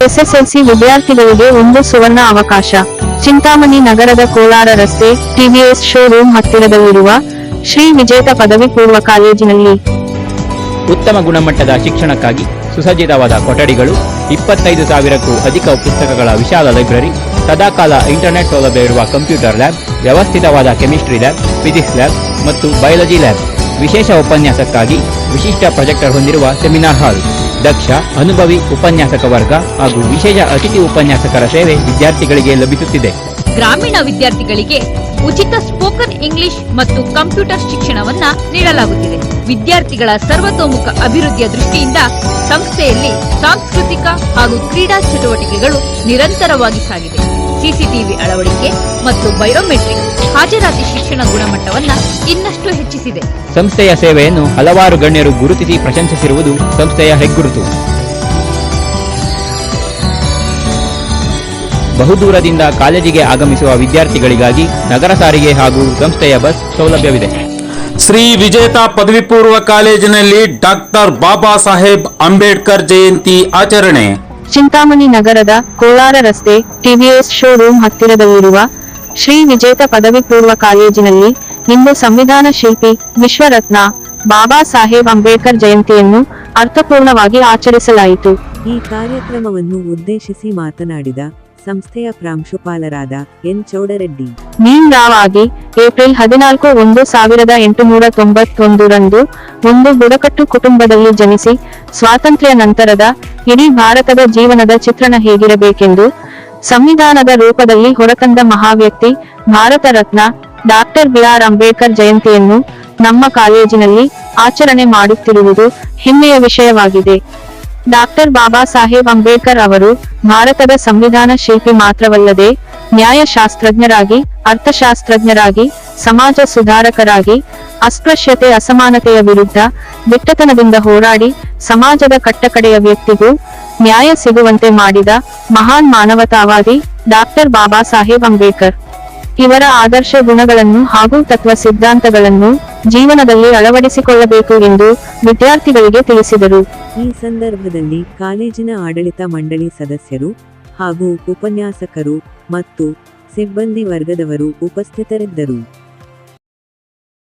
SSLC ವಿದ್ಯಾರ್ಥಿಗಳಿಗೆ ಒಂದು ಸುವರ್ಣ ಅವಕಾಶ. ಚಿಂತಾಮಣಿ ನಗರದ ಕೋಲಾರ ರಸ್ತೆ ಟಿವಿಎಸ್ ಶೋರೂಮ್ ಹತ್ತಿರದಲ್ಲಿರುವ ಶ್ರೀ ವಿಜೇತ ಪದವಿ ಪೂರ್ವ ಕಾಲೇಜಿನಲ್ಲಿ ಉತ್ತಮ ಗುಣಮಟ್ಟದ ಶಿಕ್ಷಣಕ್ಕಾಗಿ ಸುಸಜ್ಜಿತವಾದ ಕೊಠಡಿಗಳು, 25,000ಕ್ಕೂ ಅಧಿಕ ಪುಸ್ತಕಗಳ ವಿಶಾಲ ಲೈಬ್ರರಿ, ಸದಾಕಾಲ ಇಂಟರ್ನೆಟ್ ಸೌಲಭ್ಯ ಇರುವ ಕಂಪ್ಯೂಟರ್ ಲ್ಯಾಬ್, ವ್ಯವಸ್ಥಿತವಾದ ಕೆಮಿಸ್ಟ್ರಿ ಲ್ಯಾಬ್, ಫಿಸಿಕ್ಸ್ ಲ್ಯಾಬ್ ಮತ್ತು ಬಯಾಲಜಿ ಲ್ಯಾಬ್, ವಿಶೇಷ ಉಪನ್ಯಾಸಕ್ಕಾಗಿ ವಿಶಿಷ್ಟ ಪ್ರೊಜೆಕ್ಟರ್ ಹೊಂದಿರುವ ಸೆಮಿನಾರ್ ಹಾಲ್, ದಕ್ಷ ಅನುಭವಿ ಉಪನ್ಯಾಸಕ ವರ್ಗ ಹಾಗೂ ವಿಶೇಷ ಅತಿಥಿ ಉಪನ್ಯಾಸಕರ ಸೇವೆ ವಿದ್ಯಾರ್ಥಿಗಳಿಗೆ ಲಭಿಸುತ್ತಿದೆ. ಗ್ರಾಮೀಣ ವಿದ್ಯಾರ್ಥಿಗಳಿಗೆ ಉಚಿತ ಸ್ಪೋಕನ್ ಇಂಗ್ಲಿಷ್ ಮತ್ತು ಕಂಪ್ಯೂಟರ್ ಶಿಕ್ಷಣವನ್ನ ನೀಡಲಾಗುತ್ತಿದೆ. ವಿದ್ಯಾರ್ಥಿಗಳ ಸರ್ವತೋಮುಖ ಅಭಿವೃದ್ಧಿಯ ದೃಷ್ಟಿಯಿಂದ ಸಂಸ್ಥೆಯಲ್ಲಿ ಸಾಂಸ್ಕೃತಿಕ ಹಾಗೂ ಕ್ರೀಡಾ ಚಟುವಟಿಕೆಗಳು ನಿರಂತರವಾಗಿ ಸಾಗಿದೆ. ಸಿಸಿಟಿವಿ ಅಳವಡಿಕೆ ಮತ್ತು ಬಯೋಮೆಟ್ರಿಕ್ ಹಾಜರಾತಿ ಶಿಕ್ಷಣ ಗುಣಮಟ್ಟವನ್ನ ಇನ್ನಷ್ಟು ಹೆಚ್ಚಿಸಿದೆ. ಸಂಸ್ಥೆಯ ಸೇವೆಯನ್ನು ಹಲವಾರು ಗಣ್ಯರು ಗುರುತಿಸಿ ಪ್ರಶಂಸಿಸಿರುವುದು ಸಂಸ್ಥೆಯ ಹೆಗ್ಗುರುತು. ಬಹುದೂರದಿಂದ ಕಾಲೇಜಿಗೆ ಆಗಮಿಸುವ ವಿದ್ಯಾರ್ಥಿಗಳಿಗಾಗಿ ನಗರ ಸಾರಿಗೆ ಹಾಗೂ ಸಂಸ್ಥೆಯ ಬಸ್ ಸೌಲಭ್ಯವಿದೆ. ಶ್ರೀ ವಿಜೇತ ಪದವಿ ಪೂರ್ವ ಕಾಲೇಜಿನಲ್ಲಿ ಡಾಕ್ಟರ್ ಬಾಬಾ ಸಾಹೇಬ್ ಅಂಬೇಡ್ಕರ್ ಜಯಂತಿ ಆಚರಣೆ. ಚಿಂತಾಮಣಿ ನಗರದ ಕೋಲಾರ ರಸ್ತೆ ಟಿವಿಎಸ್ ಶೋರೂಮ್ ಹತ್ತಿರದಲ್ಲಿರುವ ಶ್ರೀ ವಿಜೇತ ಪದವಿ ಪೂರ್ವ ಕಾಲೇಜಿನಲ್ಲಿ ಇಂದು ಸಂವಿಧಾನ ಶಿಲ್ಪಿ ವಿಶ್ವರತ್ನ ಬಾಬಾ ಸಾಹೇಬ್ ಅಂಬೇಡ್ಕರ್ ಜಯಂತಿಯನ್ನು ಅರ್ಥಪೂರ್ಣವಾಗಿ ಆಚರಿಸಲಾಯಿತು. ಈ ಕಾರ್ಯಕ್ರಮವನ್ನು ಉದ್ದೇಶಿಸಿ ಮಾತನಾಡಿದ ಸಂಸ್ಥೆಯ ಪ್ರಾಂಶುಪಾಲರಾದ ಎನ್ ಚೌಡರೆಡ್ಡಿ, ನೇಮರಾವಾಗಿ ಏಪ್ರಿಲ್ 14, 1891 ರಂದು ಒಂದು ಬುಡಕಟ್ಟು ಕುಟುಂಬದಲ್ಲಿ ಜನಿಸಿ ಸ್ವಾತಂತ್ರ್ಯ ನಂತರದ ಇಡೀ ಭಾರತದ ಜೀವನದ ಚಿತ್ರಣ ಹೇಗಿರಬೇಕೆಂದು ಸಂವಿಧಾನದ ರೂಪದಲ್ಲಿ ಹೊರತಂದ ಮಹಾವ್ಯಕ್ತಿ ಭಾರತ ರತ್ನ ಡಾಕ್ಟರ್ ಬಿ.ಆರ್. ಅಂಬೇಡ್ಕರ್ ಜಯಂತಿಯನ್ನು ನಮ್ಮ ಕಾಲೇಜಿನಲ್ಲಿ ಆಚರಣೆ ಮಾಡುತ್ತಿರುವುದು ಹೆಮ್ಮೆಯ ವಿಷಯವಾಗಿದೆ. ಡಾಕ್ಟರ್ ಬಾಬಾ ಸಾಹೇಬ್ ಅಂಬೇಡ್ಕರ್ ಅವರು ಭಾರತದ ಸಂವಿಧಾನ ಶಿಲ್ಪಿ ಮಾತ್ರವಲ್ಲದೆ ನ್ಯಾಯಶಾಸ್ತ್ರಜ್ಞರಾಗಿ, ಅರ್ಥಶಾಸ್ತ್ರಜ್ಞರಾಗಿ, ಸಮಾಜ ಸುಧಾರಕರಾಗಿ, ಅಸ್ಪೃಶ್ಯತೆ ಅಸಮಾನತೆಯ ವಿರುದ್ಧ ದಿಟ್ಟತನದಿಂದ ಹೋರಾಡಿ ಸಮಾಜದ ಕಟ್ಟಕಡೆಯ ವ್ಯಕ್ತಿಗೂ ನ್ಯಾಯ ಸಿಗುವಂತೆ ಮಾಡಿದ ಮಹಾನ್ ಮಾನವತಾವಾದಿ ಡಾಕ್ಟರ್ ಬಾಬಾ ಸಾಹೇಬ್ ಅಂಬೇಡ್ಕರ್. ಇವರ ಆದರ್ಶ ಗುಣಗಳನ್ನು ಹಾಗೂ ತತ್ವ ಸಿದ್ಧಾಂತಗಳನ್ನು ಜೀವನದಲ್ಲಿ ಅಳವಡಿಸಿಕೊಳ್ಳಬೇಕು ಎಂದು ವಿದ್ಯಾರ್ಥಿಗಳಿಗೆ ತಿಳಿಸಿದರು. ಈ ಸಂದರ್ಭದಲ್ಲಿ ಕಾಲೇಜಿನ ಆಡಳಿತ ಮಂಡಳಿ ಸದಸ್ಯರು ಹಾಗೂ ಉಪನ್ಯಾಸಕರು ಮತ್ತು ಸಿಬ್ಬಂದಿ ವರ್ಗದವರು ಉಪಸ್ಥಿತರಿದ್ದರು.